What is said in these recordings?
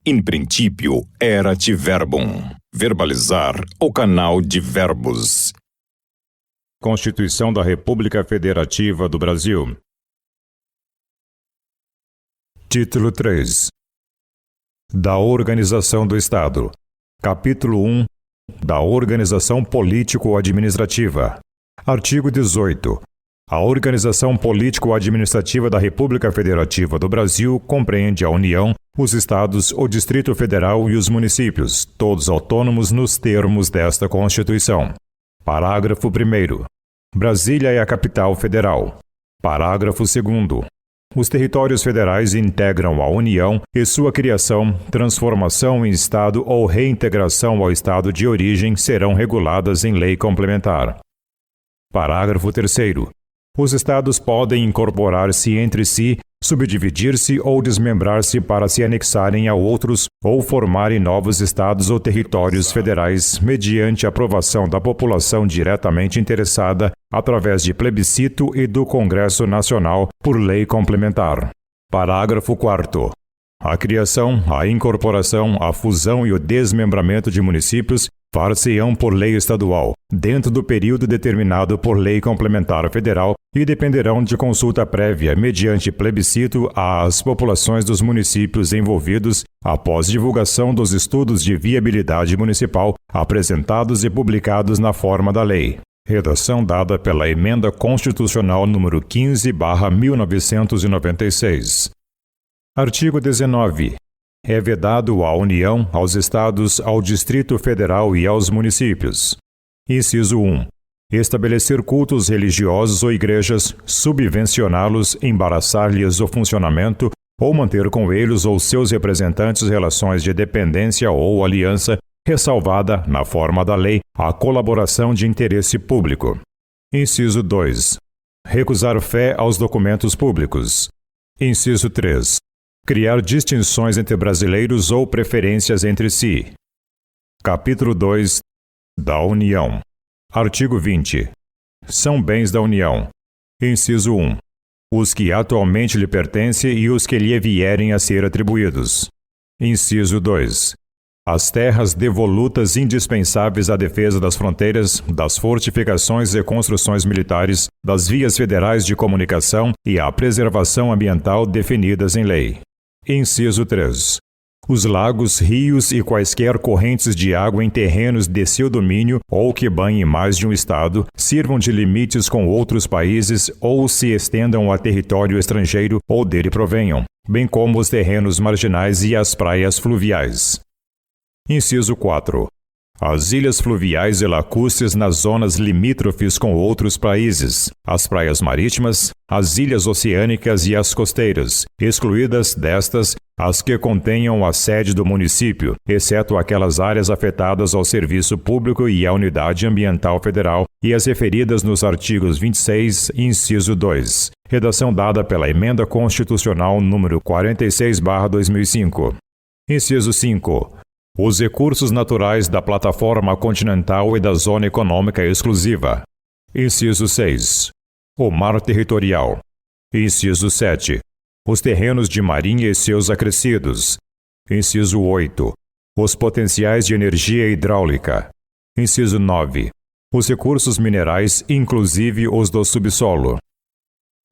In princípio, erat verbum. Verbalizar, o canal de verbos. Constituição da República Federativa do Brasil. Título 3. Da Organização do Estado. Capítulo 1. Da Organização Político-Administrativa. Artigo 18. A organização político-administrativa da República Federativa do Brasil compreende a União, os Estados, o Distrito Federal e os municípios, todos autônomos nos termos desta Constituição. Parágrafo 1º. Brasília é a capital federal. Parágrafo 2º. Os territórios federais integram a União e sua criação, transformação em Estado ou reintegração ao Estado de origem serão reguladas em lei complementar. Parágrafo 3º. Os Estados podem incorporar-se entre si, subdividir-se ou desmembrar-se para se anexarem a outros ou formarem novos Estados ou territórios federais mediante aprovação da população diretamente interessada através de plebiscito e do Congresso Nacional por lei complementar. Parágrafo 4º. A criação, a incorporação, a fusão e o desmembramento de municípios far-se-ão por lei estadual, dentro do período determinado por lei complementar federal e dependerão de consulta prévia mediante plebiscito às populações dos municípios envolvidos após divulgação dos estudos de viabilidade municipal apresentados e publicados na forma da lei. Redação dada pela Emenda Constitucional nº 15/1996. Artigo 19. É vedado à União, aos Estados, ao Distrito Federal e aos municípios. Inciso 1. Estabelecer cultos religiosos ou igrejas, subvencioná-los, embaraçar-lhes o funcionamento ou manter com eles ou seus representantes relações de dependência ou aliança, ressalvada, na forma da lei, a colaboração de interesse público. Inciso 2. Recusar fé aos documentos públicos. Inciso 3. Criar distinções entre brasileiros ou preferências entre si. Capítulo 2. Da União. Artigo 20. São bens da União. Inciso 1. Os que atualmente lhe pertencem e os que lhe vierem a ser atribuídos. Inciso 2. As terras devolutas indispensáveis à defesa das fronteiras, das fortificações e construções militares, das vias federais de comunicação e à preservação ambiental definidas em lei. Inciso 3. Os lagos, rios e quaisquer correntes de água em terrenos de seu domínio ou que banhem mais de um estado, sirvam de limites com outros países ou se estendam a território estrangeiro ou dele provenham, bem como os terrenos marginais e as praias fluviais. Inciso 4. As ilhas fluviais e lacustres nas zonas limítrofes com outros países, as praias marítimas, as ilhas oceânicas e as costeiras, excluídas destas as que contenham a sede do município, exceto aquelas áreas afetadas ao serviço público e à unidade ambiental federal, e as referidas nos artigos 26, inciso 2. Redação dada pela Emenda Constitucional nº 46/2005. Inciso 5. Os recursos naturais da plataforma continental e da zona econômica exclusiva. Inciso 6. O mar territorial. Inciso 7. Os terrenos de marinha e seus acrescidos. Inciso 8. Os potenciais de energia hidráulica. Inciso 9. Os recursos minerais, inclusive os do subsolo.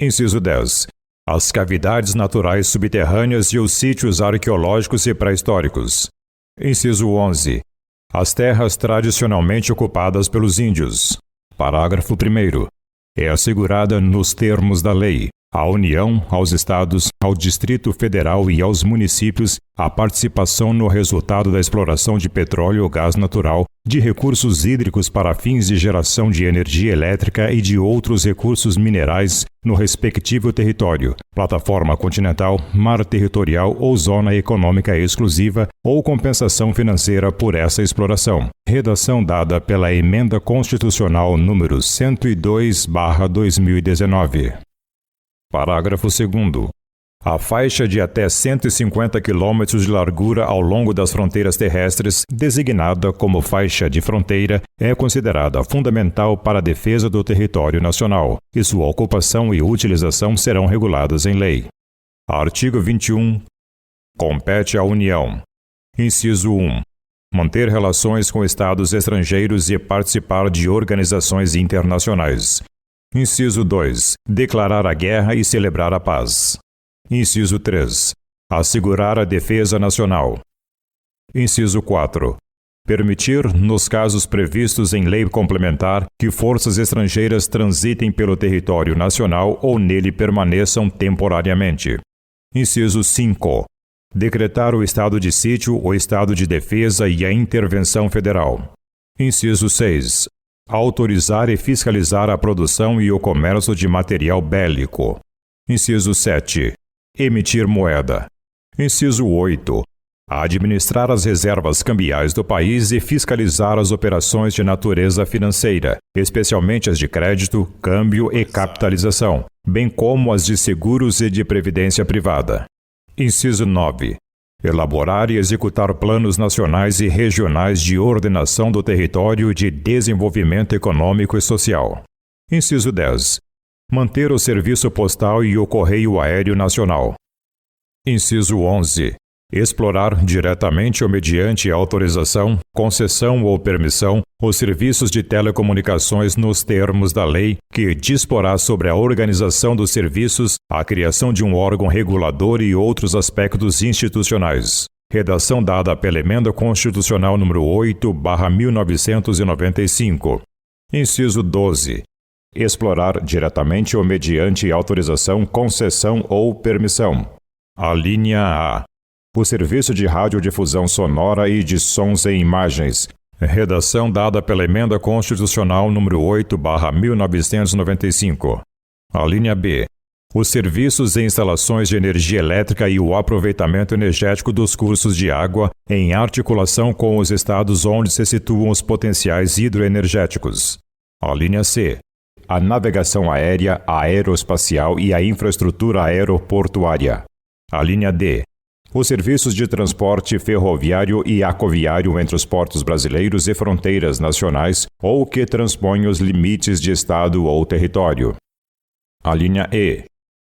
Inciso 10. As cavidades naturais subterrâneas e os sítios arqueológicos e pré-históricos. Inciso 11. As terras tradicionalmente ocupadas pelos índios. Parágrafo 1º. É assegurada, nos termos da lei, à União, aos Estados, ao Distrito Federal e aos municípios a participação no resultado da exploração de petróleo ou gás natural, de recursos hídricos para fins de geração de energia elétrica e de outros recursos minerais no respectivo território, plataforma continental, mar territorial ou zona econômica exclusiva ou compensação financeira por essa exploração. Redação dada pela Emenda Constitucional número 102/2019. Parágrafo 2º. A faixa de até 150 km de largura ao longo das fronteiras terrestres, designada como faixa de fronteira, é considerada fundamental para a defesa do território nacional, e sua ocupação e utilização serão reguladas em lei. Artigo 21. Compete à União. Inciso 1. Manter relações com estados estrangeiros e participar de organizações internacionais. Inciso 2. Declarar a guerra e celebrar a paz. Inciso 3. Assegurar a defesa nacional. Inciso 4. Permitir, nos casos previstos em lei complementar, que forças estrangeiras transitem pelo território nacional ou nele permaneçam temporariamente. Inciso 5. Decretar o estado de sítio, o estado de defesa e a intervenção federal. Inciso 6. Autorizar e fiscalizar a produção e o comércio de material bélico. Inciso 7. Emitir moeda. Inciso 8. Administrar as reservas cambiais do país e fiscalizar as operações de natureza financeira, especialmente as de crédito, câmbio e capitalização, bem como as de seguros e de previdência privada. Inciso 9. Elaborar e executar planos nacionais e regionais de ordenação do território e de desenvolvimento econômico e social. Inciso 10. Manter o serviço postal e o correio aéreo nacional. Inciso 11. Explorar, diretamente ou mediante autorização, concessão ou permissão, os serviços de telecomunicações nos termos da lei que disporá sobre a organização dos serviços, a criação de um órgão regulador e outros aspectos institucionais. Redação dada pela Emenda Constitucional nº 8/1995. Inciso 12. Explorar, diretamente ou mediante autorização, concessão ou permissão. Alínea A. O serviço de radiodifusão sonora e de sons e imagens. Redação dada pela Emenda Constitucional nº 8/1995. Alínea B. Os serviços e instalações de energia elétrica e o aproveitamento energético dos cursos de água, em articulação com os estados onde se situam os potenciais hidroenergéticos. Alínea C. A navegação aérea, aeroespacial e a infraestrutura aeroportuária. Alínea D. Os serviços de transporte ferroviário e aquaviário entre os portos brasileiros e fronteiras nacionais ou que transpõem os limites de estado ou território. Alínea E.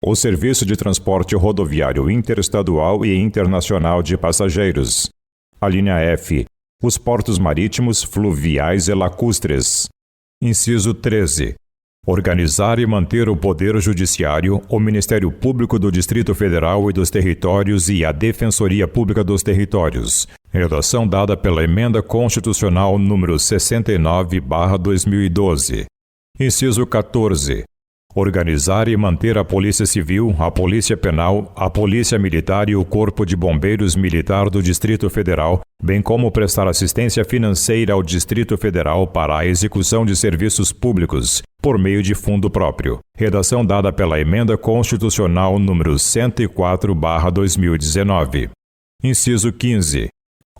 O serviço de transporte rodoviário interestadual e internacional de passageiros. Alínea F. Os portos marítimos, fluviais e lacustres. Inciso 13. Organizar e manter o Poder Judiciário, o Ministério Público do Distrito Federal e dos Territórios e a Defensoria Pública dos Territórios. Redação dada pela Emenda Constitucional nº 69/2012. Inciso 14. Organizar e manter a Polícia Civil, a Polícia Penal, a Polícia Militar e o Corpo de Bombeiros Militar do Distrito Federal, bem como prestar assistência financeira ao Distrito Federal para a execução de serviços públicos, por meio de fundo próprio. Redação dada pela Emenda Constitucional nº 104/2019. Inciso 15.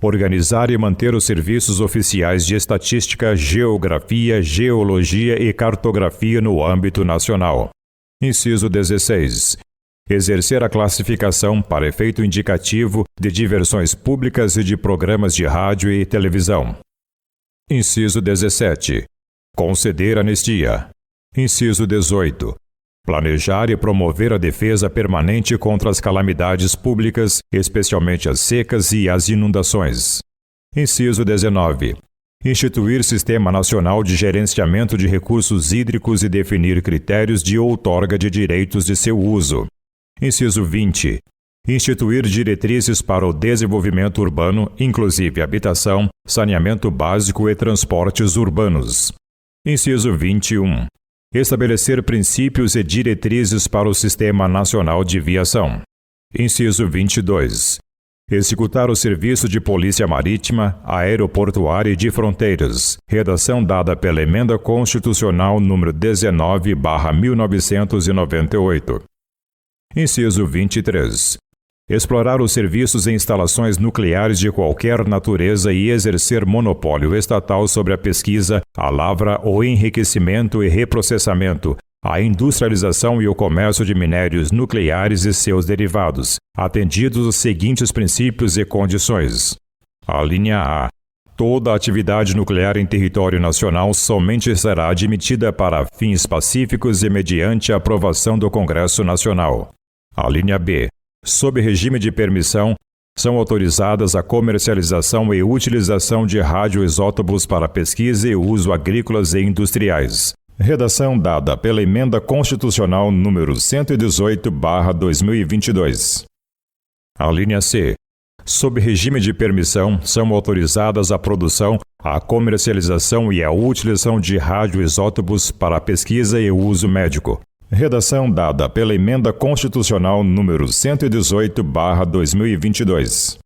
Organizar e manter os serviços oficiais de estatística, geografia, geologia e cartografia no âmbito nacional. Inciso 16. Exercer a classificação para efeito indicativo de diversões públicas e de programas de rádio e televisão. Inciso 17. Conceder anistia. Inciso 18. Planejar e promover a defesa permanente contra as calamidades públicas, especialmente as secas e as inundações. Inciso 19. Instituir Sistema Nacional de Gerenciamento de Recursos Hídricos e definir critérios de outorga de direitos de seu uso. Inciso 20. Instituir diretrizes para o desenvolvimento urbano, inclusive habitação, saneamento básico e transportes urbanos. Inciso 21. Estabelecer princípios e diretrizes para o Sistema Nacional de Viação. Inciso 22. Executar o serviço de Polícia Marítima, Aeroportuária e de Fronteiras. Redação dada pela Emenda Constitucional nº 19/1998. Inciso 23. Explorar os serviços e instalações nucleares de qualquer natureza e exercer monopólio estatal sobre a pesquisa, a lavra, o enriquecimento e reprocessamento, a industrialização e o comércio de minérios nucleares e seus derivados, atendidos os seguintes princípios e condições. Alínea A. Toda atividade nuclear em território nacional somente será admitida para fins pacíficos e mediante a aprovação do Congresso Nacional. Alínea B. Sob regime de permissão, São autorizadas a comercialização e utilização de radioisótopos para pesquisa e uso agrícolas e industriais. Redação dada pela Emenda Constitucional número 118/2022. A linha C. Sob regime de permissão, são autorizadas a produção, a comercialização e a utilização de radioisótopos para pesquisa e uso médico. Redação dada pela Emenda Constitucional número 118/2022.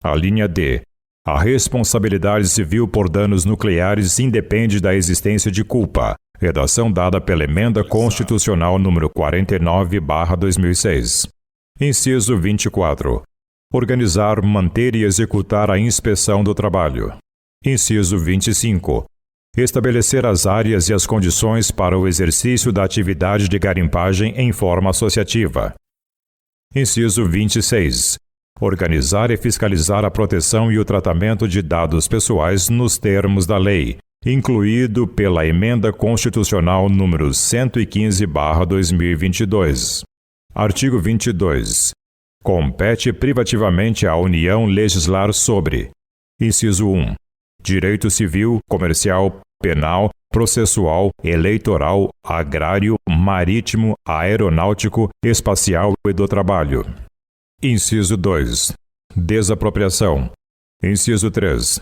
A linha D. A responsabilidade civil por danos nucleares independe da existência de culpa. Redação dada pela Emenda Constitucional número 49/2006. Inciso 24. Organizar, manter e executar a inspeção do trabalho. Inciso 25. Estabelecer as áreas e as condições para o exercício da atividade de garimpagem em forma associativa. Inciso 26. Organizar e fiscalizar a proteção e o tratamento de dados pessoais nos termos da lei, incluído pela Emenda Constitucional número 115/2022. Artigo 22. Compete privativamente à União legislar sobre: inciso 1. Direito civil, comercial, penal, processual, eleitoral, agrário, marítimo, aeronáutico, espacial e do trabalho. Inciso 2. Desapropriação. Inciso 3.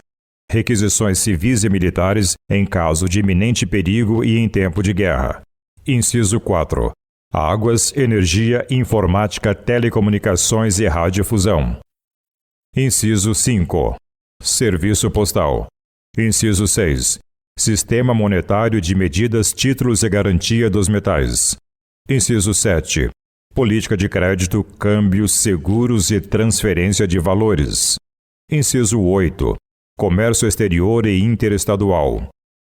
Requisições civis e militares em caso de iminente perigo e em tempo de guerra. Inciso 4. Águas, energia, informática, telecomunicações e radiodifusão. Inciso 5. Serviço postal. Inciso 6. Sistema monetário de medidas, títulos e garantia dos metais. Inciso 7. Política de crédito, câmbios, seguros e transferência de valores. Inciso 8. Comércio exterior e interestadual.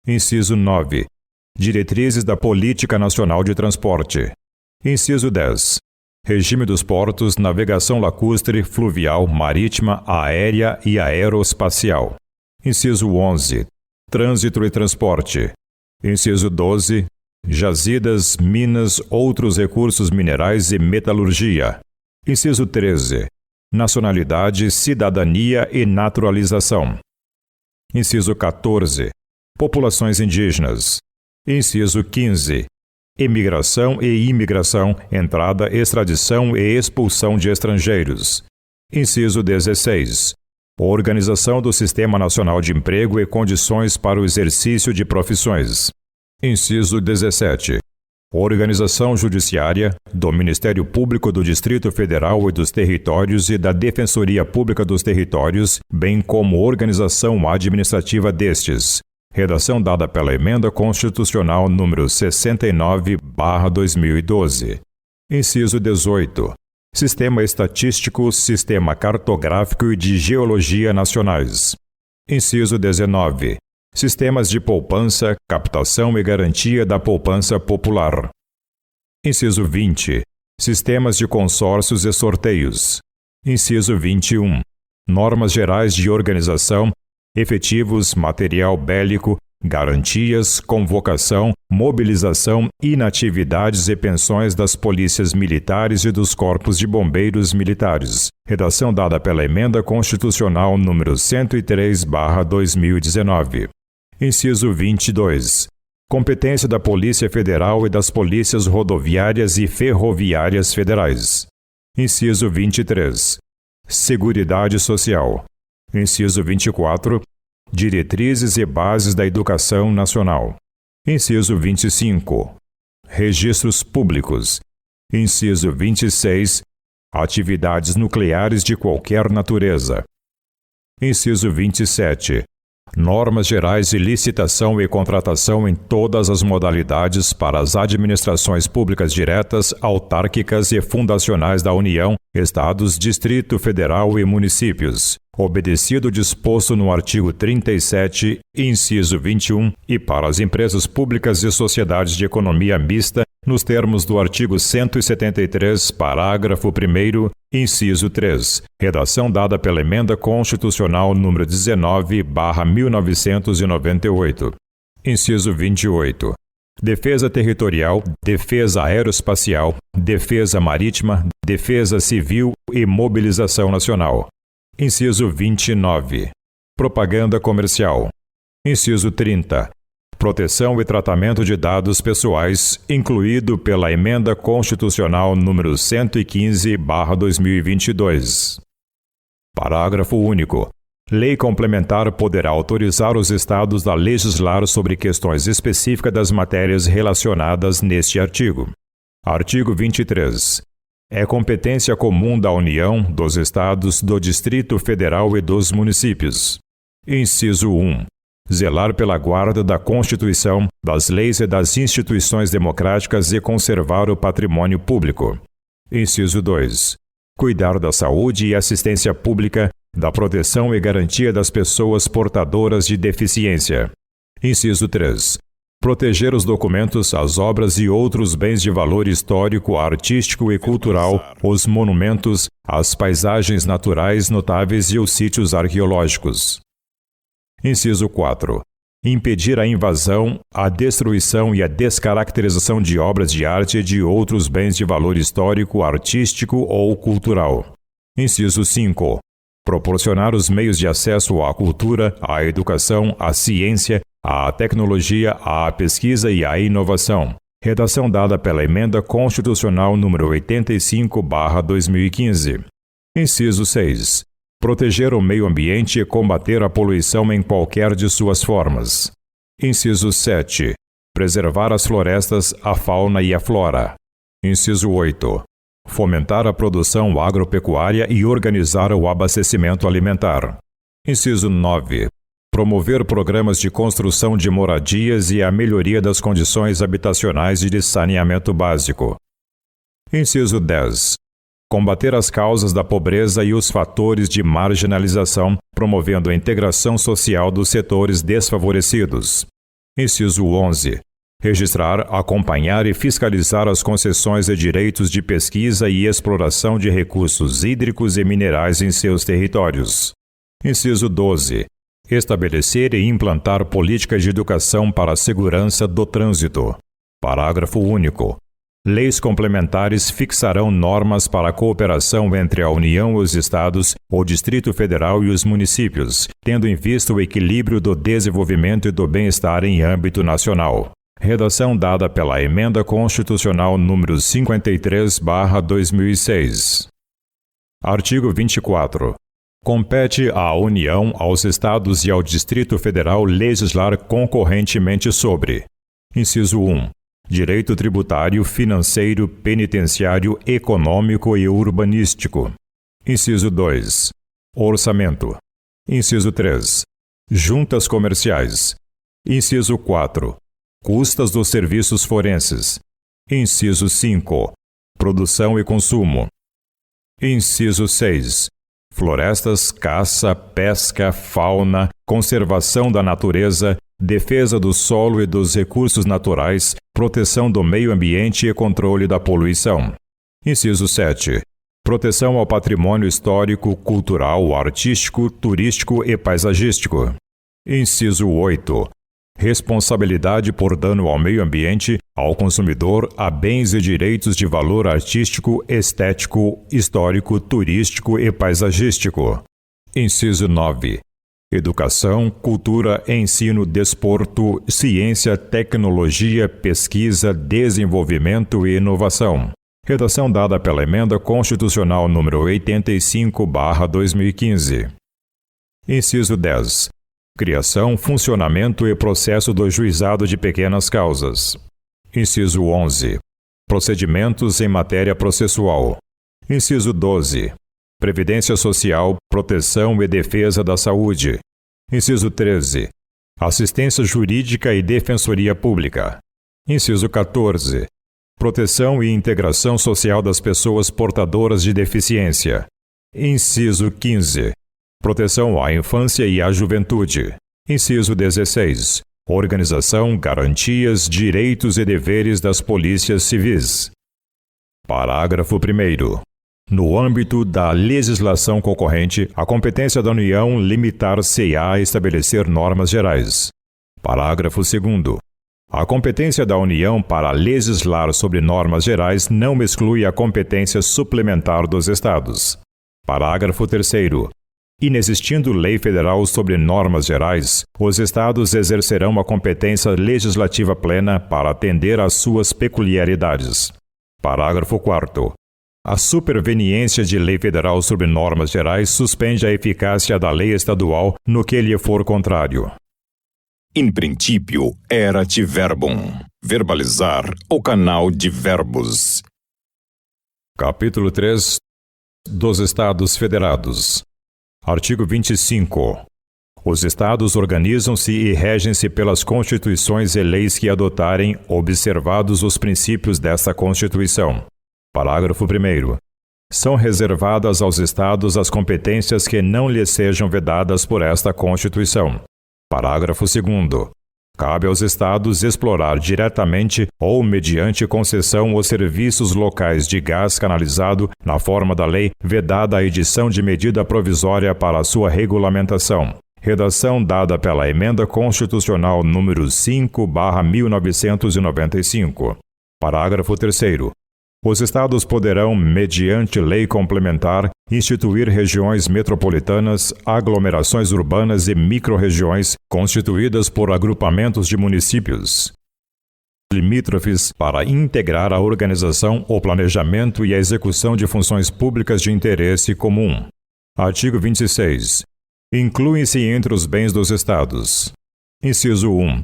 Inciso 9. Diretrizes da Política Nacional de Transporte. Inciso 10. Regime dos portos, navegação lacustre, fluvial, marítima, aérea e aeroespacial. Inciso 11. Trânsito e transporte. Inciso 12. Jazidas, minas, outros recursos minerais e metalurgia. Inciso 13. Nacionalidade, cidadania e naturalização. Inciso 14. Populações indígenas. Inciso 15. Imigração e imigração, entrada, extradição e expulsão de estrangeiros. Inciso 16. Organização do Sistema Nacional de Emprego e condições para o exercício de profissões. Inciso 17. Organização judiciária, do Ministério Público do Distrito Federal e dos Territórios e da Defensoria Pública dos Territórios, bem como organização administrativa destes. Redação dada pela Emenda Constitucional número 69/2012. Inciso 18. Sistema Estatístico, Sistema Cartográfico e de Geologia Nacionais. Inciso 19. Sistemas de poupança, captação e garantia da poupança popular. Inciso 20. Sistemas de consórcios e sorteios. Inciso 21. Normas gerais de organização, efetivos, material bélico, garantias, convocação, mobilização, inatividades e pensões das polícias militares e dos corpos de bombeiros militares. Redação dada pela Emenda Constitucional número 103/2019. Inciso 22. Competência da Polícia Federal e das Polícias Rodoviárias e Ferroviárias Federais. Inciso 23. Seguridade Social. Inciso 24. Diretrizes e bases da educação nacional. Inciso 25. Registros públicos. Inciso 26. Atividades nucleares de qualquer natureza. Inciso 27. Normas gerais de licitação e contratação em todas as modalidades para as administrações públicas diretas, autárquicas e fundacionais da União, Estados, Distrito Federal e municípios, obedecido o disposto no artigo 37, inciso 21, e para as empresas públicas e sociedades de economia mista, nos termos do artigo 173, parágrafo 1º, inciso 3, redação dada pela Emenda Constitucional número 19/1998. Inciso 28. Defesa territorial, defesa aeroespacial, defesa marítima, defesa civil e mobilização nacional. Inciso 29. Propaganda comercial. Inciso 30. Proteção e tratamento de dados pessoais, incluído pela Emenda Constitucional número 115/2022. Parágrafo único. Lei complementar poderá autorizar os Estados a legislar sobre questões específicas das matérias relacionadas neste artigo. Artigo 23. É competência comum da União, dos Estados, do Distrito Federal e dos municípios. Inciso 1. Zelar pela guarda da Constituição, das leis e das instituições democráticas e conservar o patrimônio público. Inciso 2. Cuidar da saúde e assistência pública, da proteção e garantia das pessoas portadoras de deficiência. Inciso 3. Proteger os documentos, as obras e outros bens de valor histórico, artístico e cultural, os monumentos, as paisagens naturais notáveis e os sítios arqueológicos. Inciso 4. Impedir a invasão, a destruição e a descaracterização de obras de arte e de outros bens de valor histórico, artístico ou cultural. Inciso 5. Proporcionar os meios de acesso à cultura, à educação, à ciência, à tecnologia, à pesquisa e à inovação. Redação dada pela Emenda Constitucional número 85/2015. Inciso 6. Proteger o meio ambiente e combater a poluição em qualquer de suas formas. Inciso 7. Preservar as florestas, a fauna e a flora. Inciso 8. Fomentar a produção agropecuária e organizar o abastecimento alimentar. Inciso 9. Promover programas de construção de moradias e a melhoria das condições habitacionais e de saneamento básico. Inciso 10. Combater as causas da pobreza e os fatores de marginalização, promovendo a integração social dos setores desfavorecidos. Inciso 11. Registrar, acompanhar e fiscalizar as concessões e direitos de pesquisa e exploração de recursos hídricos e minerais em seus territórios. Inciso 12. Estabelecer e implantar políticas de educação para a segurança do trânsito. Parágrafo único. Leis complementares fixarão normas para a cooperação entre a União e os Estados, o Distrito Federal e os municípios, tendo em vista o equilíbrio do desenvolvimento e do bem-estar em âmbito nacional. Redação dada pela Emenda Constitucional número 53/2006. Artigo 24. Compete à União, aos Estados e ao Distrito Federal legislar concorrentemente sobre: Inciso 1. Direito tributário, financeiro, penitenciário, econômico e urbanístico. Inciso 2. Orçamento. Inciso 3. Juntas comerciais. Inciso 4. Custas dos serviços forenses. Inciso 5. Produção e consumo. Inciso 6. Florestas, caça, pesca, fauna, conservação da natureza, defesa do solo e dos recursos naturais, proteção do meio ambiente e controle da poluição. Inciso 7. Proteção ao patrimônio histórico, cultural, artístico, turístico e paisagístico. Inciso 8. Responsabilidade por dano ao meio ambiente, ao consumidor, a bens e direitos de valor artístico, estético, histórico, turístico e paisagístico. Inciso 9. Educação, cultura, ensino, desporto, ciência, tecnologia, pesquisa, desenvolvimento e inovação. Redação dada pela Emenda Constitucional número 85/2015. Inciso 10. Criação, funcionamento e processo do juizado de pequenas causas. Inciso 11. Procedimentos em matéria processual. Inciso 12. Previdência Social, Proteção e Defesa da Saúde. Inciso 13. Assistência Jurídica e Defensoria Pública. Inciso 14. Proteção e Integração Social das Pessoas Portadoras de Deficiência. Inciso 15. Proteção à Infância e à Juventude. Inciso 16. Organização, garantias, direitos e deveres das polícias civis. Parágrafo 1º. No âmbito da legislação concorrente, a competência da União limitar-se-á a estabelecer normas gerais. Parágrafo 2º. A competência da União para legislar sobre normas gerais não exclui a competência suplementar dos Estados. Parágrafo 3º. Inexistindo lei federal sobre normas gerais, os estados exercerão a competência legislativa plena para atender às suas peculiaridades. Parágrafo 4º. A superveniência de lei federal sobre normas gerais suspende a eficácia da lei estadual no que lhe for contrário. In princípio, erat verbum. Verbalizar o canal de verbos. Capítulo 3 dos Estados Federados. Artigo 25. Os Estados organizam-se e regem-se pelas constituições e leis que adotarem, observados os princípios desta Constituição. Parágrafo 1º. São reservadas aos Estados as competências que não lhes sejam vedadas por esta Constituição. Parágrafo 2º. Cabe aos Estados explorar diretamente ou mediante concessão os serviços locais de gás canalizado na forma da lei, vedada a edição de medida provisória para a sua regulamentação. Redação dada pela Emenda Constitucional número 5/1995. Parágrafo 3º. Os Estados poderão, mediante lei complementar, instituir regiões metropolitanas, aglomerações urbanas e microrregiões constituídas por agrupamentos de municípios limítrofes para integrar a organização, o planejamento e a execução de funções públicas de interesse comum. Artigo 26. Incluem-se entre os bens dos Estados: inciso 1.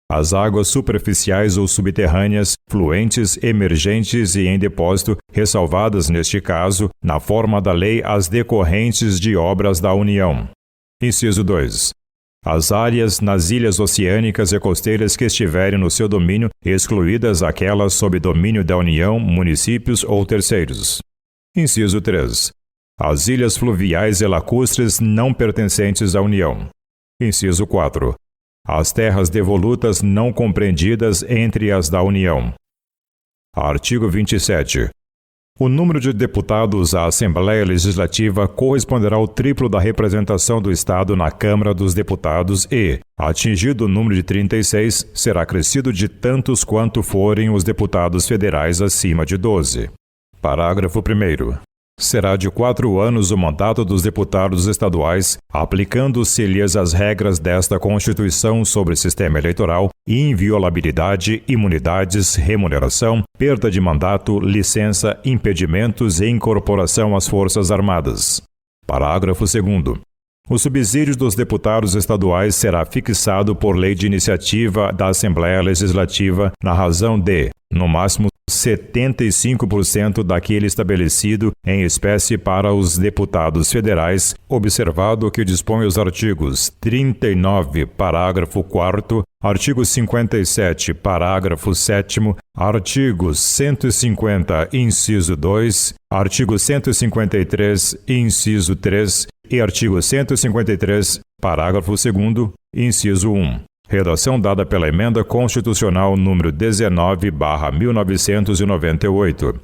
As águas superficiais ou subterrâneas, fluentes, emergentes e em depósito, ressalvadas neste caso, na forma da lei, as decorrentes de obras da União. Inciso 2. As áreas nas ilhas oceânicas e costeiras que estiverem no seu domínio, excluídas aquelas sob domínio da União, municípios ou terceiros. Inciso 3. As ilhas fluviais e lacustres não pertencentes à União. Inciso 4. As terras devolutas não compreendidas entre as da União. Artigo 27. O número de deputados à Assembleia Legislativa corresponderá ao triplo da representação do Estado na Câmara dos Deputados e, atingido o número de 36, será acrescido de tantos quanto forem os deputados federais acima de 12. Parágrafo 1º. Será de 4 anos o mandato dos deputados estaduais, aplicando-se-lhes as regras desta Constituição sobre sistema eleitoral, inviolabilidade, imunidades, remuneração, perda de mandato, licença, impedimentos e incorporação às Forças Armadas. Parágrafo 2º. O subsídio dos deputados estaduais será fixado por lei de iniciativa da Assembleia Legislativa na razão de, no máximo, 75% daquele estabelecido em espécie para os deputados federais, observado o que dispõe os artigos 39, parágrafo 4º, artigo 57, parágrafo 7º, artigo 150, inciso 2, artigo 153, inciso 3 e artigo 153, parágrafo 2º, inciso 1. Redação dada pela Emenda Constitucional número 19/1998.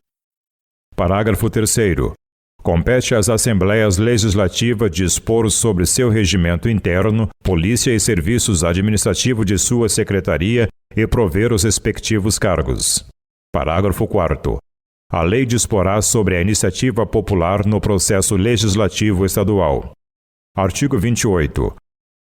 Parágrafo 3º. Compete às Assembleias Legislativas dispor sobre seu regimento interno, polícia e serviços administrativos de sua secretaria e prover os respectivos cargos. Parágrafo 4º. A lei disporá sobre a iniciativa popular no processo legislativo estadual. Artigo 28.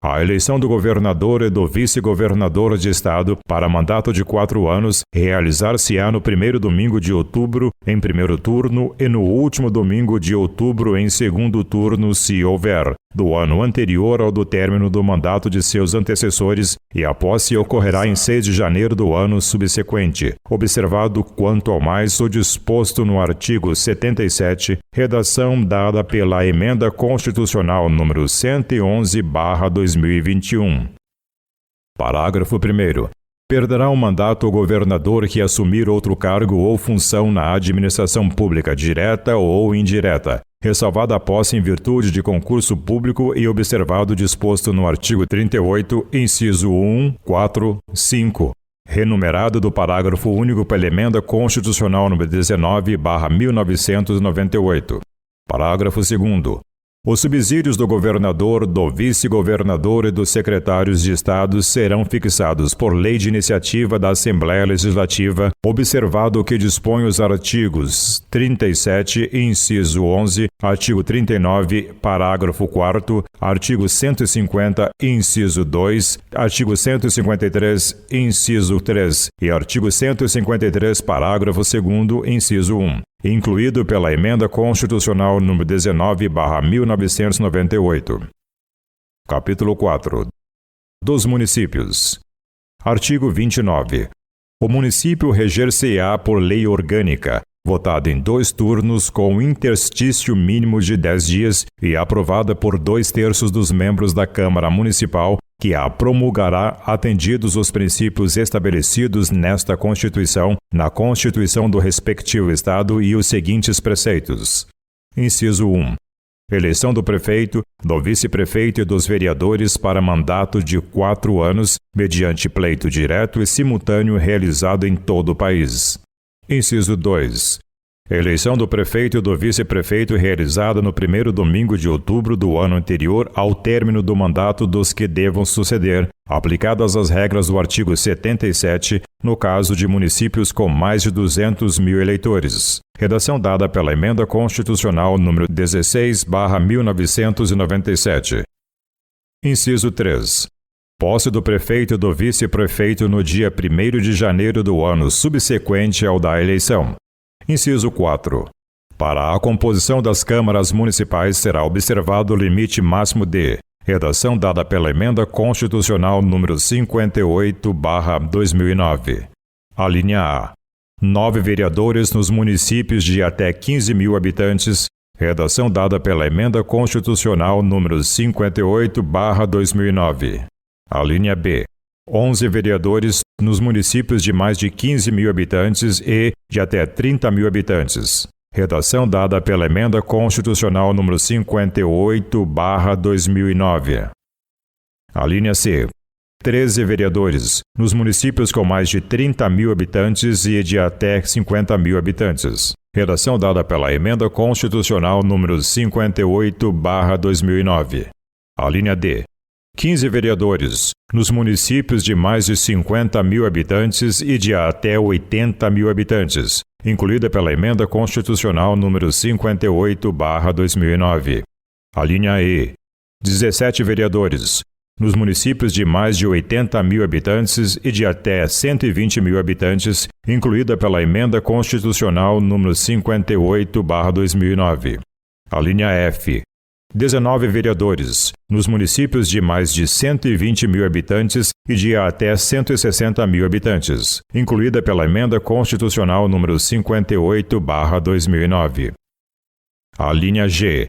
A eleição do governador e do vice-governador de Estado para mandato de 4 anos realizar-se-á no primeiro domingo de outubro, em primeiro turno, e no último domingo de outubro, em segundo turno, se houver, do ano anterior ao do término do mandato de seus antecessores, e a posse ocorrerá em 6 de janeiro do ano subsequente, observado quanto ao mais o disposto no artigo 77, redação dada pela Emenda Constitucional número 111/2021. Parágrafo 1º. Perderá o mandato o governador que assumir outro cargo ou função na administração pública direta ou indireta, ressalvada a posse em virtude de concurso público e observado o disposto no artigo 38, inciso 1, 4, 5, renumerado do parágrafo único pela Emenda Constitucional nº 19/1998. Parágrafo 2º. Os subsídios do governador, do vice-governador e dos secretários de Estado serão fixados por lei de iniciativa da Assembleia Legislativa, observado o que dispõe os artigos 37, inciso 11, artigo 39, parágrafo 4º, artigo 150, inciso 2, artigo 153, inciso 3 e artigo 153, parágrafo 2º, inciso 1. Incluído pela Emenda Constitucional nº 19/1998. Capítulo 4. Dos municípios. Artigo 29. O município reger-se-á por lei orgânica, votada em 2 turnos com interstício mínimo de 10 dias e aprovada por 2/3 dos membros da Câmara Municipal, que a promulgará atendidos os princípios estabelecidos nesta Constituição, na Constituição do respectivo Estado e os seguintes preceitos. Inciso 1. Eleição do prefeito, do vice-prefeito e dos vereadores para mandato de 4 anos, mediante pleito direto e simultâneo realizado em todo o país. Inciso 2. Eleição do prefeito e do vice-prefeito realizada no 1º domingo de outubro do ano anterior ao término do mandato dos que devam suceder, aplicadas as regras do artigo 77, no caso de municípios com mais de 200 mil eleitores. Redação dada pela Emenda Constitucional nº 16/1997. Inciso 3. Posse do prefeito e do vice-prefeito no dia 1º de janeiro do ano subsequente ao da eleição. Inciso 4. Para a composição das câmaras municipais será observado o limite máximo de redação dada pela Emenda Constitucional nº 58/2009. Alínea A. 9 vereadores nos municípios de até 15 mil habitantes, redação dada pela Emenda Constitucional nº 58/2009. Alínea B. 11 vereadores nos municípios de mais de 15 mil habitantes e de até 30 mil habitantes. Redação dada pela Emenda Constitucional nº 58/2009. Alínea C. 13 vereadores nos municípios com mais de 30 mil habitantes e de até 50 mil habitantes. Redação dada pela Emenda Constitucional nº 58/2009. Alínea D. 15 vereadores nos municípios de mais de 50 mil habitantes e de até 80 mil habitantes, incluída pela Emenda Constitucional nº 58/2009. Alínea E. 17 vereadores nos municípios de mais de 80 mil habitantes e de até 120 mil habitantes, incluída pela Emenda Constitucional nº 58/2009. Alínea F. 19 vereadores nos municípios de mais de 120 mil habitantes e de até 160 mil habitantes, incluída pela Emenda Constitucional nº 58/2009. Alínea G.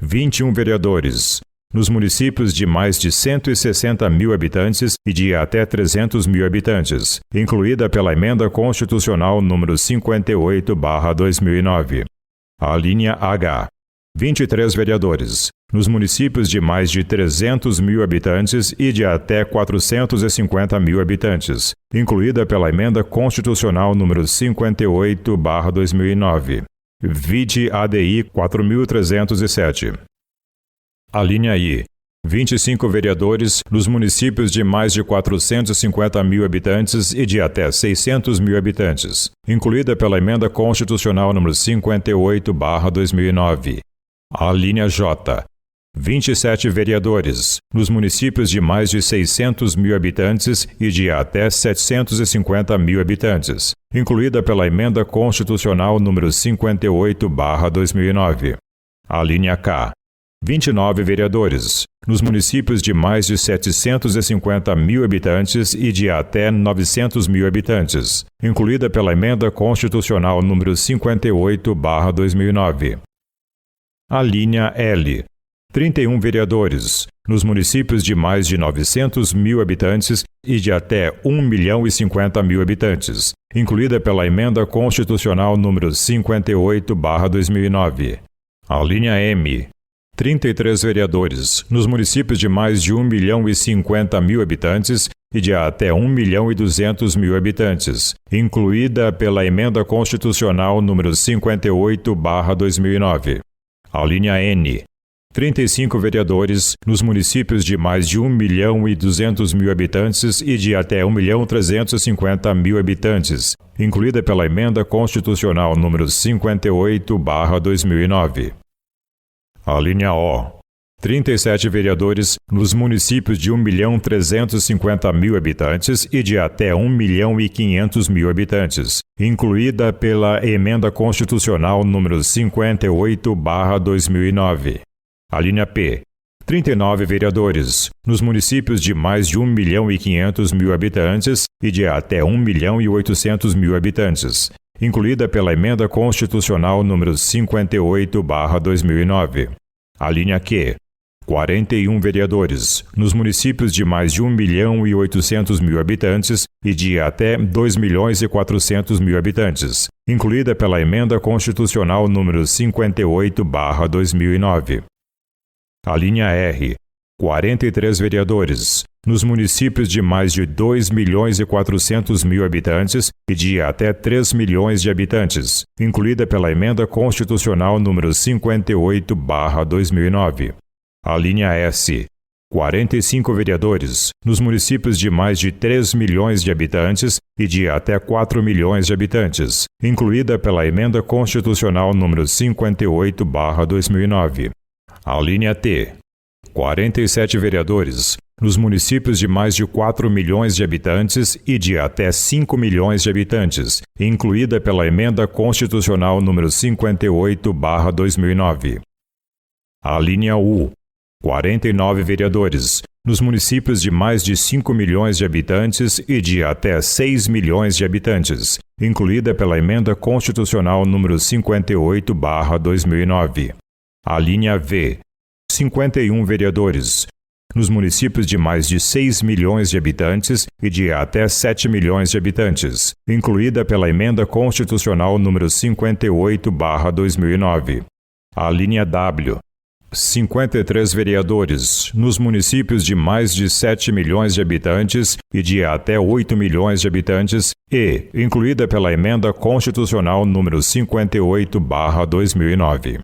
21 vereadores nos municípios de mais de 160 mil habitantes e de até 300 mil habitantes, incluída pela Emenda Constitucional nº 58/2009. Alínea H. 23 vereadores nos municípios de mais de 300 mil habitantes e de até 450 mil habitantes, incluída pela Emenda Constitucional nº 58/2009. Vide ADI 4307. Alínea I. 25 vereadores nos municípios de mais de 450 mil habitantes e de até 600 mil habitantes, incluída pela Emenda Constitucional nº 58/2009. Alínea J. 27 vereadores nos municípios de mais de 600 mil habitantes e de até 750 mil habitantes, incluída pela Emenda Constitucional nº 58/2009. Alínea K. 29 vereadores nos municípios de mais de 750 mil habitantes e de até 900 mil habitantes, incluída pela Emenda Constitucional nº 58/2009. Alínea L. 31 vereadores nos municípios de mais de 900 mil habitantes e de até 1.050.000 habitantes, incluída pela Emenda Constitucional nº 58/2009. Alínea M. 33 vereadores nos municípios de mais de 1.050.000 habitantes e de até 1.200.000 habitantes, incluída pela Emenda Constitucional nº 58/2009. Alínea N. 35 vereadores nos municípios de mais de 1.200.000 habitantes e de até 1.350.000 habitantes, incluída pela Emenda Constitucional número 58/2009. A linha O. 37 vereadores nos municípios de 1.350.000 habitantes e de até 1.500.000 habitantes, incluída pela Emenda Constitucional número 58/2009. A linha P. 39 vereadores nos municípios de mais de 1.500.000 habitantes e de até 1.800.000 habitantes, incluída pela Emenda Constitucional número 58/2009. A linha Q. 41 vereadores nos municípios de mais de 1.800.000 habitantes e de até 2.400.000 habitantes, incluída pela Emenda Constitucional número 58/2009. A linha R. 43 vereadores nos municípios de mais de 2.400.000 habitantes e de até 3 milhões de habitantes, incluída pela Emenda Constitucional número 58/2009. A linha S. 45 vereadores nos municípios de mais de 3 milhões de habitantes e de até 4 milhões de habitantes, incluída pela Emenda Constitucional número 58/2009. A linha T. 47 vereadores nos municípios de mais de 4 milhões de habitantes e de até 5 milhões de habitantes, incluída pela Emenda Constitucional número 58/2009. A linha U. 49 vereadores nos municípios de mais de 5 milhões de habitantes e de até 6 milhões de habitantes, incluída pela Emenda Constitucional número 58/2009. A linha V. 51 vereadores nos municípios de mais de 6 milhões de habitantes e de até 7 milhões de habitantes, incluída pela Emenda Constitucional número 58/2009. A linha W. 53 vereadores nos municípios de mais de 7 milhões de habitantes e de até 8 milhões de habitantes e incluída pela Emenda Constitucional número 58/2009.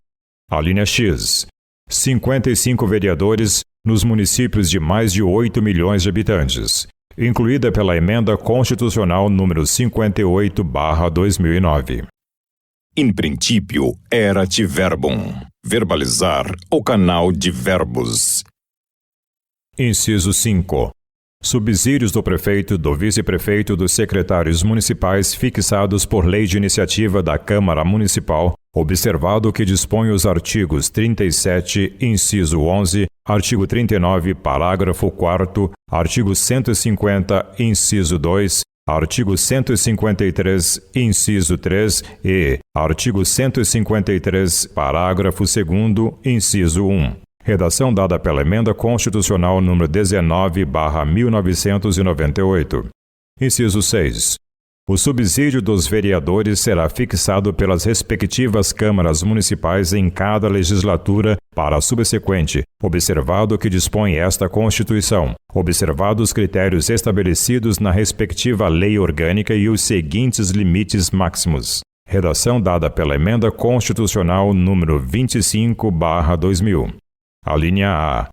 A linha X. 55 vereadores nos municípios de mais de 8 milhões de habitantes, incluída pela Emenda Constitucional número 58/2009. In princípio, erat verbum. Verbalizar o canal de verbos. Inciso 5. Subsídios do prefeito, do vice-prefeito, dos secretários municipais fixados por lei de iniciativa da Câmara Municipal, observado o que dispõe os artigos 37, inciso 11, artigo 39, parágrafo 4º, artigo 150, inciso 2, artigo 153, inciso 3 e artigo 153, parágrafo 2º, inciso 1. Redação dada pela Emenda Constitucional número 19/1998. Inciso 6. O subsídio dos vereadores será fixado pelas respectivas câmaras municipais em cada legislatura para a subsequente, observado o que dispõe esta Constituição, observados os critérios estabelecidos na respectiva lei orgânica e os seguintes limites máximos. Redação dada pela Emenda Constitucional número 25/2000. A linha A.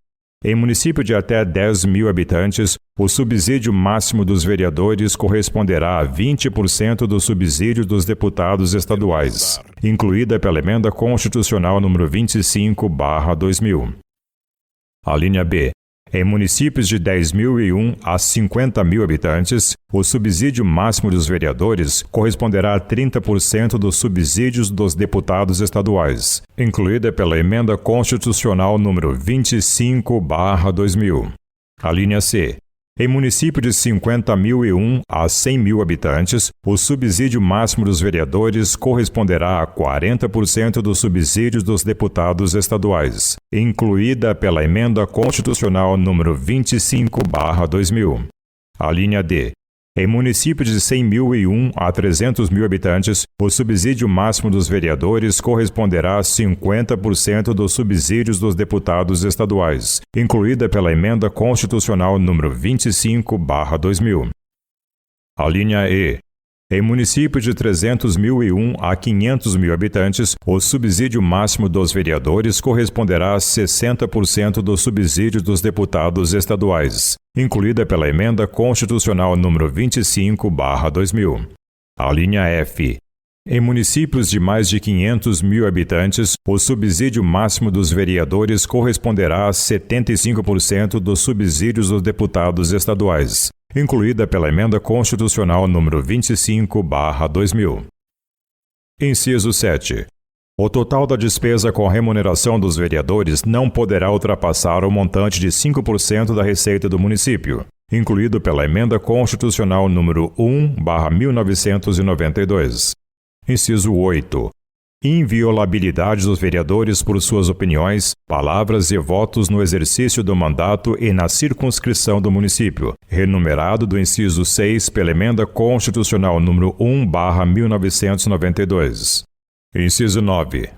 Em município de até 10 mil habitantes, o subsídio máximo dos vereadores corresponderá a 20% do subsídio dos deputados estaduais, incluída pela Emenda Constitucional número 25/2000. A linha B. Em municípios de 10.001 a 50 mil habitantes, o subsídio máximo dos vereadores corresponderá a 30% dos subsídios dos deputados estaduais, incluída pela Emenda Constitucional número 25/2000. A linha C. Em município de 50.001 a 100 mil habitantes, o subsídio máximo dos vereadores corresponderá a 40% dos subsídios dos deputados estaduais, incluída pela Emenda Constitucional número 25/2000. A linha D. Em município de 100.001 a 300 mil habitantes, o subsídio máximo dos vereadores corresponderá a 50% dos subsídios dos deputados estaduais, incluída pela Emenda Constitucional número 25/2000. A linha E. Em municípios de 300.001 a 500.000 habitantes, o subsídio máximo dos vereadores corresponderá a 60% do subsídio dos deputados estaduais, incluída pela Emenda Constitucional número 25/2000. A linha F. Em municípios de mais de 500.000 habitantes, o subsídio máximo dos vereadores corresponderá a 75% dos subsídios dos deputados estaduais, incluída pela Emenda Constitucional número 25/2000. Inciso 7. O total da despesa com remuneração dos vereadores não poderá ultrapassar o montante de 5% da receita do município, incluído pela Emenda Constitucional número 1/1992. Inciso 8. Inviolabilidade dos vereadores por suas opiniões, palavras e votos no exercício do mandato e na circunscrição do município, renumerado do inciso 6 pela Emenda Constitucional número 1/1992. Inciso 9.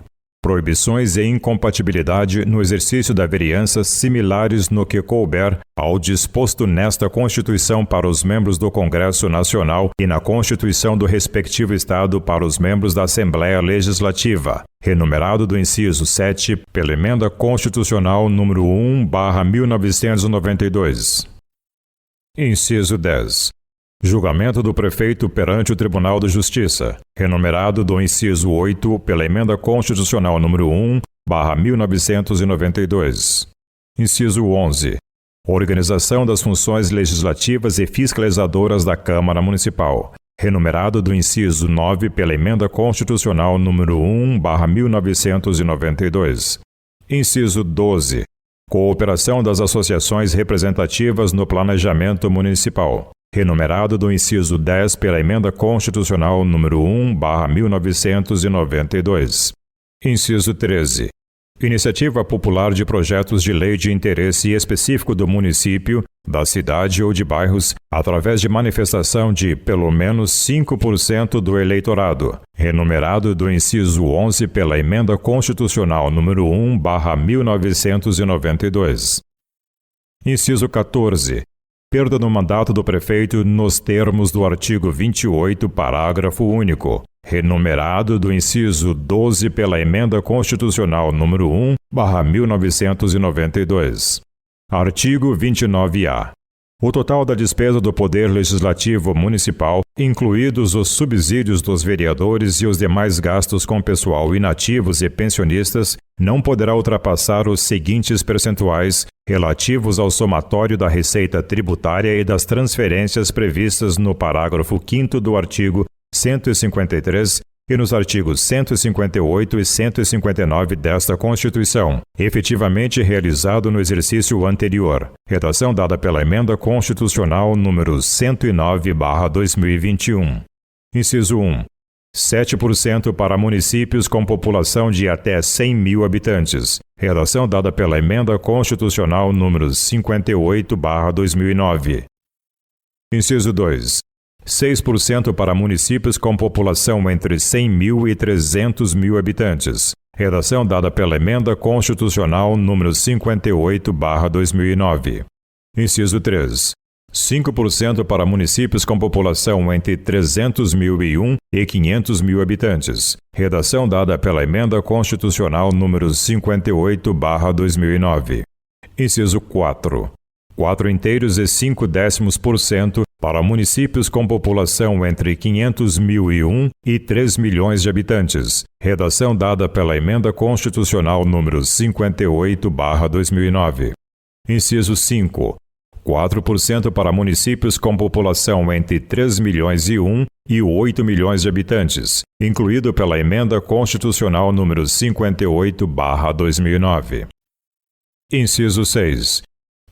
Proibições e incompatibilidade no exercício da vereança similares no que couber ao disposto nesta Constituição para os membros do Congresso Nacional e na Constituição do respectivo Estado para os membros da Assembleia Legislativa, renumerado do inciso 7 pela Emenda Constitucional número 1/1992. Inciso 10. Julgamento do prefeito perante o Tribunal de Justiça, renumerado do inciso 8 pela Emenda Constitucional número 1/1992. Inciso 11. Organização das funções legislativas e fiscalizadoras da Câmara Municipal, renumerado do inciso 9 pela Emenda Constitucional número 1/1992. Inciso 12. Cooperação das associações representativas no planejamento municipal, renumerado do inciso 10 pela Emenda Constitucional número 1/1992. Inciso 13. Iniciativa popular de projetos de lei de interesse específico do município, da cidade ou de bairros, através de manifestação de, pelo menos, 5% do eleitorado, renumerado do inciso 11 pela Emenda Constitucional número 1/1992. Inciso 14. Perda do mandato do prefeito nos termos do artigo 28, parágrafo único, renumerado do inciso 12 pela Emenda Constitucional número 1/1992. Artigo 29-A. O total da despesa do Poder Legislativo Municipal, incluídos os subsídios dos vereadores e os demais gastos com pessoal inativos e pensionistas, não poderá ultrapassar os seguintes percentuais relativos ao somatório da receita tributária e das transferências previstas no parágrafo 5º do artigo 153 e nos artigos 158 e 159 desta Constituição, efetivamente realizado no exercício anterior. Redação dada pela Emenda Constitucional número 109/2021. Inciso 1. 7% para municípios com população de até 100.000 habitantes. Redação dada pela Emenda Constitucional número 58/2009. Inciso 2. 6% para municípios com população entre 100.000 e 300.000 habitantes. Redação dada pela Emenda Constitucional número 58/2009. Inciso 3. 5% para municípios com população entre 300.001 e 500.000 habitantes. Redação dada pela Emenda Constitucional número 58/2009. Inciso 4. 4,5% para municípios com população entre 500.001 e 3 milhões de habitantes. Redação dada pela Emenda Constitucional número 58/2009. Inciso 5. 4% para municípios com população entre 3.001.001 e 8 milhões de habitantes, incluído pela Emenda Constitucional número 58/2009. Inciso 6.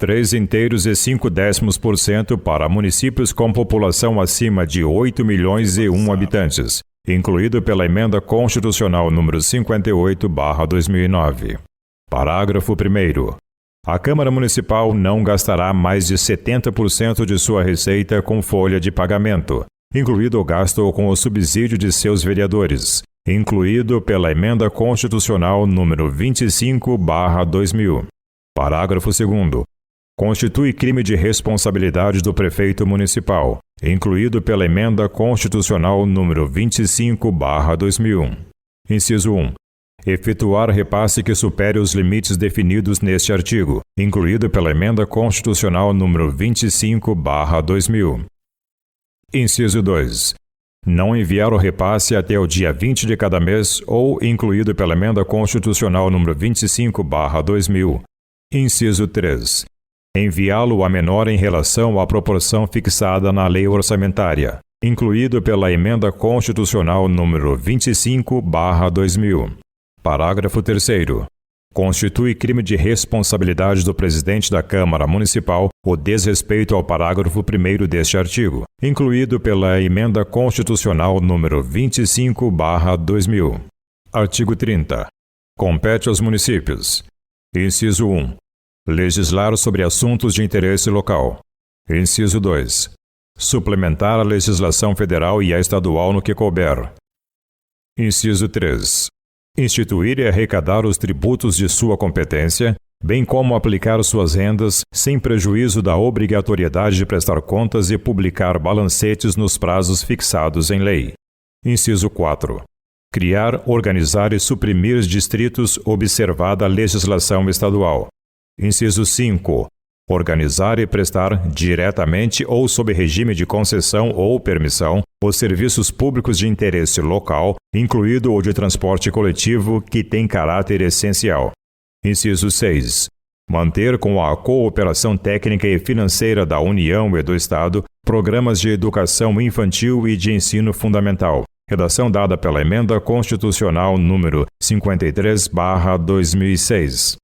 3,5% para municípios com população acima de 8.001.001 habitantes, incluído pela Emenda Constitucional número 58/2009. Parágrafo 1º. A Câmara Municipal não gastará mais de 70% de sua receita com folha de pagamento, incluído o gasto com o subsídio de seus vereadores, incluído pela Emenda Constitucional número 25/2000. Parágrafo 2º. constitui crime de responsabilidade do prefeito municipal, incluído pela Emenda Constitucional número 25/2001. Inciso 1. Efetuar repasse que supere os limites definidos neste artigo, incluído pela Emenda Constitucional número 25/2000. Inciso 2. Não enviar o repasse até o dia 20 de cada mês ou incluído pela Emenda Constitucional número 25/2000. Inciso 3. Enviá-lo a menor em relação à proporção fixada na lei orçamentária, incluído pela Emenda Constitucional número 25/2000. Parágrafo 3º. Constitui crime de responsabilidade do presidente da Câmara Municipal o desrespeito ao parágrafo 1º deste artigo, incluído pela Emenda Constitucional número 25/2000. Artigo 30. Compete aos municípios. Inciso 1. Legislar sobre assuntos de interesse local. Inciso 2. Suplementar a legislação federal e a estadual no que couber. Inciso 3. Instituir e arrecadar os tributos de sua competência, bem como aplicar suas rendas, sem prejuízo da obrigatoriedade de prestar contas e publicar balancetes nos prazos fixados em lei. Inciso 4. Criar, organizar e suprimir distritos, observada a legislação estadual. Inciso 5. Organizar e prestar, diretamente ou sob regime de concessão ou permissão, os serviços públicos de interesse local, incluído o de transporte coletivo, que tem caráter essencial. Inciso 6. Manter com a cooperação técnica e financeira da União e do Estado programas de educação infantil e de ensino fundamental. Redação dada pela Emenda Constitucional número 53/2006.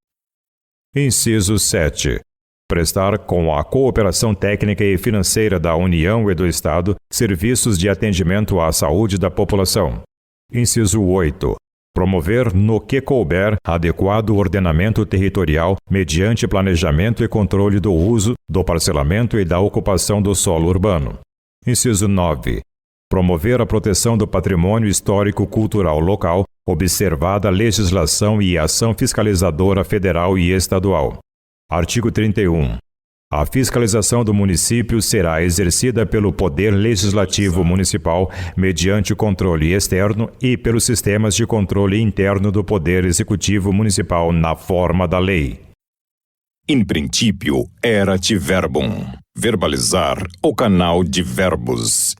Inciso 7. Prestar, com a cooperação técnica e financeira da União e do Estado, serviços de atendimento à saúde da população. Inciso 8. Promover, no que couber, adequado ordenamento territorial mediante planejamento e controle do uso, do parcelamento e da ocupação do solo urbano. Inciso 9. Promover a proteção do patrimônio histórico-cultural local, observada a legislação e ação fiscalizadora federal e estadual. Artigo 31. A fiscalização do município será exercida pelo Poder Legislativo Municipal mediante controle externo e pelos sistemas de controle interno do Poder Executivo Municipal na forma da lei. In princípio, erat verbum. Verbalizar o canal de verbos.